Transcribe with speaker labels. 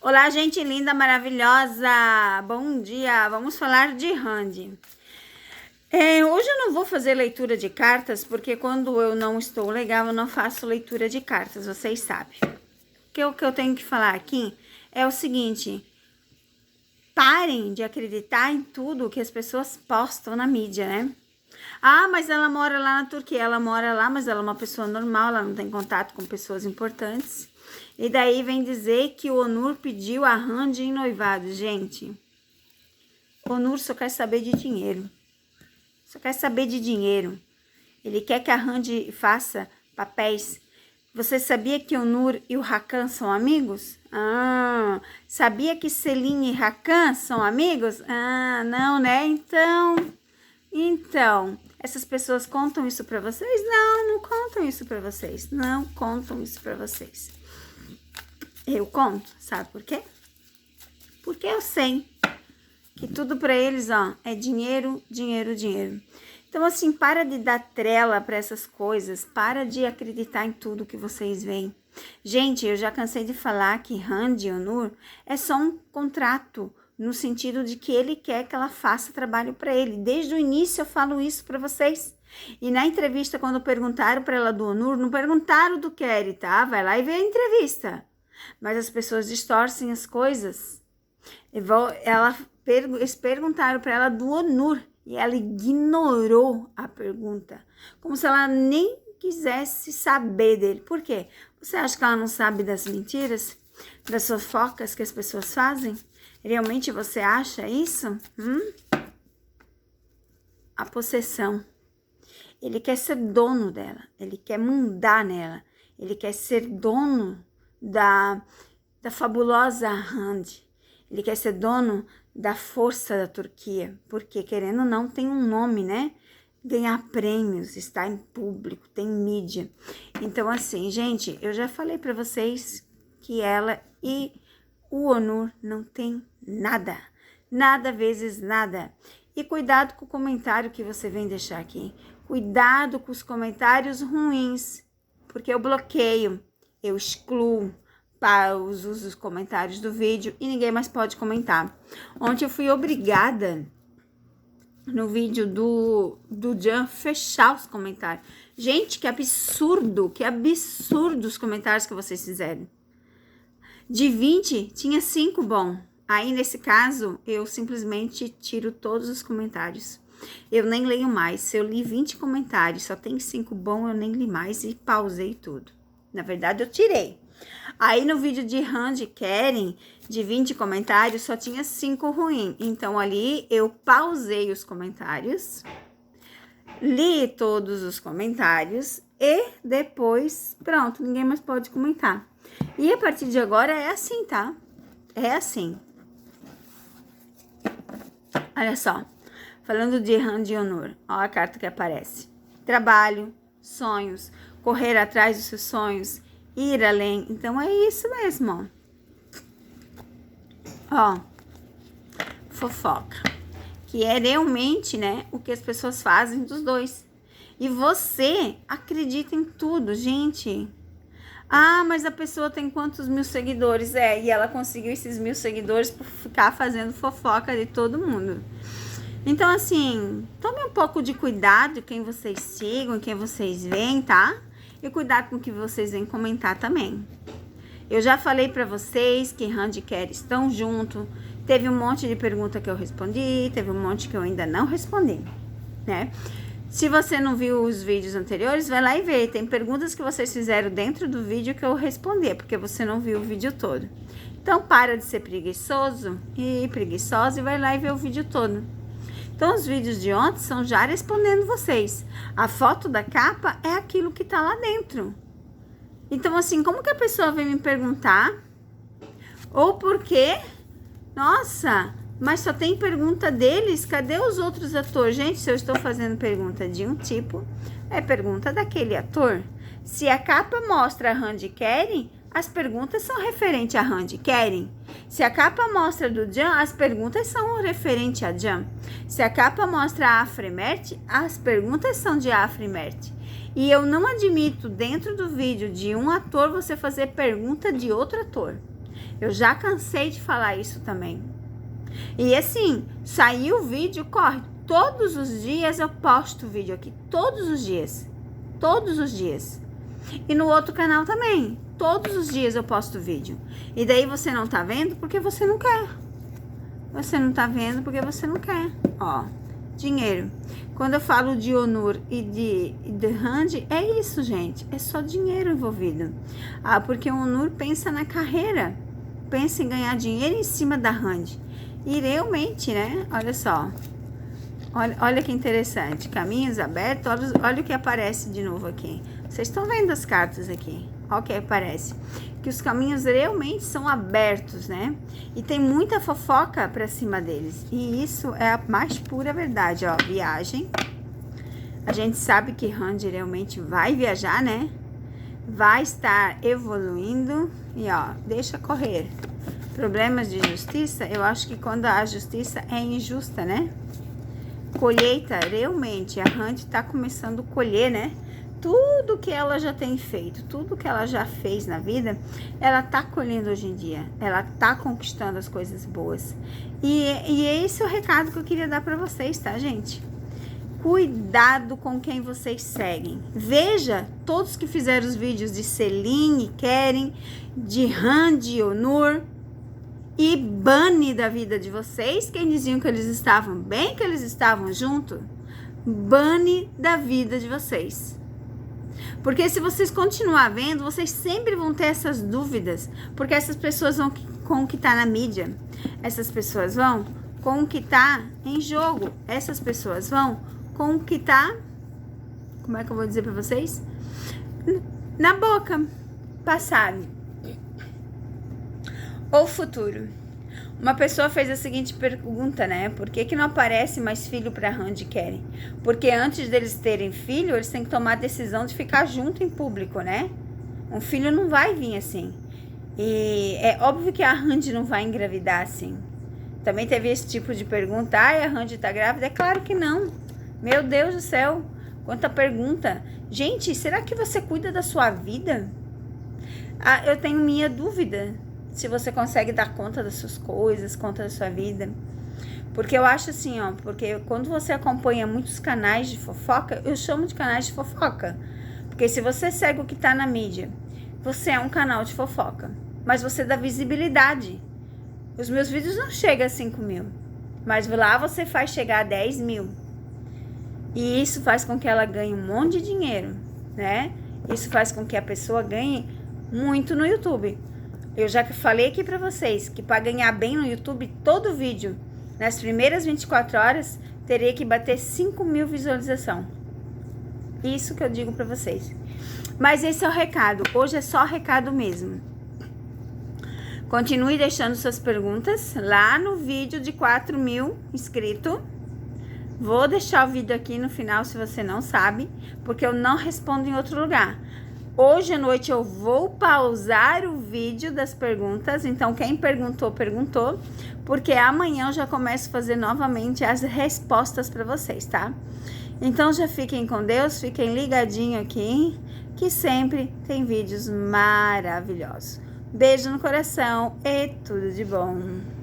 Speaker 1: Olá, gente linda, maravilhosa! Bom dia! Vamos falar de Randy. Hoje eu não vou fazer leitura de cartas, porque quando eu não estou legal, eu não faço leitura de cartas, vocês sabem. O que eu tenho que falar aqui é o seguinte: parem de acreditar em tudo que as pessoas postam na mídia, né? Ah, mas ela mora lá na Turquia, ela mora lá, mas ela é uma pessoa normal, ela não tem contato com pessoas importantes. E daí vem dizer que o Onur pediu a Randy em noivado. Gente, o Onur só quer saber de dinheiro. Só quer saber de dinheiro. Ele quer que a Randy faça papéis. Você sabia que o Onur e o Hakan são amigos? Ah, sabia que Celine e Hakan são amigos? Ah, não, né? Então, essas pessoas contam isso pra vocês? Não, não contam isso pra vocês. Não contam isso pra vocês. Eu conto, sabe por quê? Porque eu sei que tudo pra eles, ó, é dinheiro, dinheiro, dinheiro. Então, assim, para de dar trela pra essas coisas, para de acreditar em tudo que vocês veem. Gente, eu já cansei de falar que Randy e Onur é só um contrato, no sentido de que ele quer que ela faça trabalho para ele. Desde o início eu falo isso para vocês. E na entrevista, quando perguntaram para ela do Onur, não perguntaram do Kerry, tá? Vai lá e vê a entrevista. Mas as pessoas distorcem as coisas. Eles perguntaram para ela do Onur e ela ignorou a pergunta, como se ela nem quisesse saber dele. Por quê? Você acha que ela não sabe das mentiras, das fofocas que as pessoas fazem? Realmente você acha isso? A possessão. Ele quer ser dono dela, ele quer mandar nela, ele quer ser dono da fabulosa Randy. Ele quer ser dono da força da Turquia, porque querendo ou não tem um nome, né? Ganhar prêmios, estar em público, tem mídia. Então assim, gente, eu já falei pra vocês que ela e o Onur não tem nada, nada vezes nada. E cuidado com o comentário que você vem deixar aqui. Cuidado com os comentários ruins, porque eu bloqueio, eu excluo os comentários do vídeo e ninguém mais pode comentar. Ontem eu fui obrigada, no vídeo do Jan, fechar os comentários. Gente, que absurdo os comentários que vocês fizeram. De 20, tinha 5 bom. Aí, nesse caso, eu simplesmente tiro todos os comentários. Eu nem leio mais. Se eu li 20 comentários, só tem 5 bom, eu nem li mais e pausei tudo. Na verdade, eu tirei. Aí, no vídeo de Randy e Keren, de 20 comentários, só tinha 5 ruim. Então, ali, eu pausei os comentários, li todos os comentários e depois, pronto, ninguém mais pode comentar. E a partir de agora é assim, tá? É assim. Olha só. Falando de Randy e Onur. Ó a carta que aparece. Trabalho, sonhos, correr atrás dos seus sonhos, ir além. Então é isso mesmo, ó. Fofoca. Que é realmente, né, o que as pessoas fazem dos dois. E você acredita em tudo, gente. Ah, mas a pessoa tem quantos mil seguidores? E ela conseguiu esses 1000 seguidores por ficar fazendo fofoca de todo mundo. Então, assim, tome um pouco de cuidado quem vocês sigam, quem vocês veem, tá? E cuidado com o que vocês vêm comentar também. Eu já falei pra vocês que Randy e Kerry estão juntos. Teve um monte de pergunta que eu respondi, teve um monte que eu ainda não respondi, né? Se você não viu os vídeos anteriores, vai lá e vê. Tem perguntas que vocês fizeram dentro do vídeo que eu respondi, porque você não viu o vídeo todo. Então, para de ser preguiçoso e preguiçosa e vai lá e vê o vídeo todo. Então, os vídeos de ontem são já respondendo vocês. A foto da capa é aquilo que tá lá dentro. Então, assim, como que a pessoa vem me perguntar? Ou por quê? Nossa, mas só tem pergunta deles? Cadê os outros atores? Gente, se eu estou fazendo pergunta de um tipo, é pergunta daquele ator. Se a capa mostra a Randy e Keren, as perguntas são referentes a Randy e Keren. Se a capa mostra do Jan, as perguntas são referentes a Jan. Se a capa mostra a Afra e Mert, as perguntas são de Afra e Mert. E eu não admito, dentro do vídeo de um ator, você fazer pergunta de outro ator. Eu já cansei de falar isso também. E assim, saiu o vídeo, corre. Todos os dias eu posto vídeo aqui. Todos os dias. Todos os dias. E no outro canal também. Todos os dias eu posto vídeo. E daí você não tá vendo porque você não quer. Você não tá vendo porque você não quer. Ó, dinheiro. Quando eu falo de Onur e de Rand, é isso, gente. É só dinheiro envolvido. Ah, porque o Onur pensa na carreira. Pensa em ganhar dinheiro em cima da Rand. E realmente, né? Olha só. Olha que interessante. Caminhos abertos. Olha o que aparece de novo aqui. Vocês estão vendo as cartas aqui. Olha o que aparece. Que os caminhos realmente são abertos, né? E tem muita fofoca pra cima deles. E isso é a mais pura verdade, ó. Viagem. A gente sabe que Rand realmente vai viajar, né? Vai estar evoluindo. E ó, deixa correr. Problemas de justiça, eu acho que quando a justiça é injusta, né? Colheita, realmente, a Rand tá começando a colher, né? Tudo que ela já tem feito, tudo que ela já fez na vida, ela tá colhendo hoje em dia. Ela tá conquistando as coisas boas. E esse é o recado que eu queria dar pra vocês, tá, gente? Cuidado com quem vocês seguem. Veja todos que fizeram os vídeos de Celine, Keren, de Rand, Onur, e bane da vida de vocês quem diziam que eles estavam bem, que eles estavam juntos. Bane da vida de vocês. Porque se vocês continuar vendo, vocês sempre vão ter essas dúvidas. Porque essas pessoas vão com o que tá na mídia. Essas pessoas vão com o que tá em jogo. Essas pessoas vão com o que tá... Como é que eu vou dizer pra vocês? Na boca. Passado. Ou futuro. Uma pessoa fez a seguinte pergunta, né? Por que não aparece mais filho para Rand e Keren? Porque antes deles terem filho, eles têm que tomar a decisão de ficar junto em público, né? Um filho não vai vir assim. E é óbvio que a Rand não vai engravidar assim. Também teve esse tipo de pergunta. Ai, a Rand tá grávida? É claro que não. Meu Deus do céu. Quanta pergunta. Gente, será que você cuida da sua vida? Ah, eu tenho minha dúvida. Se você consegue dar conta das suas coisas, conta da sua vida. Porque eu acho assim, ó, porque quando você acompanha muitos canais de fofoca, eu chamo de canais de fofoca. Porque se você segue o que tá na mídia, você é um canal de fofoca. Mas você dá visibilidade. Os meus vídeos não chegam a 5 mil. Mas lá você faz chegar a 10 mil. E isso faz com que ela ganhe um monte de dinheiro, né? Isso faz com que a pessoa ganhe muito no YouTube. Eu já falei aqui pra vocês que para ganhar bem no YouTube, todo vídeo, nas primeiras 24 horas, teria que bater 5 mil visualizações. Isso que eu digo pra vocês. Mas esse é o recado. Hoje é só recado mesmo. Continue deixando suas perguntas lá no vídeo de 4 mil inscritos. Vou deixar o vídeo aqui no final se você não sabe, porque eu não respondo em outro lugar. Hoje à noite eu vou pausar o vídeo das perguntas, então quem perguntou, perguntou, porque amanhã eu já começo a fazer novamente as respostas para vocês, tá? Então já fiquem com Deus, fiquem ligadinhos aqui, que sempre tem vídeos maravilhosos. Beijo no coração e tudo de bom!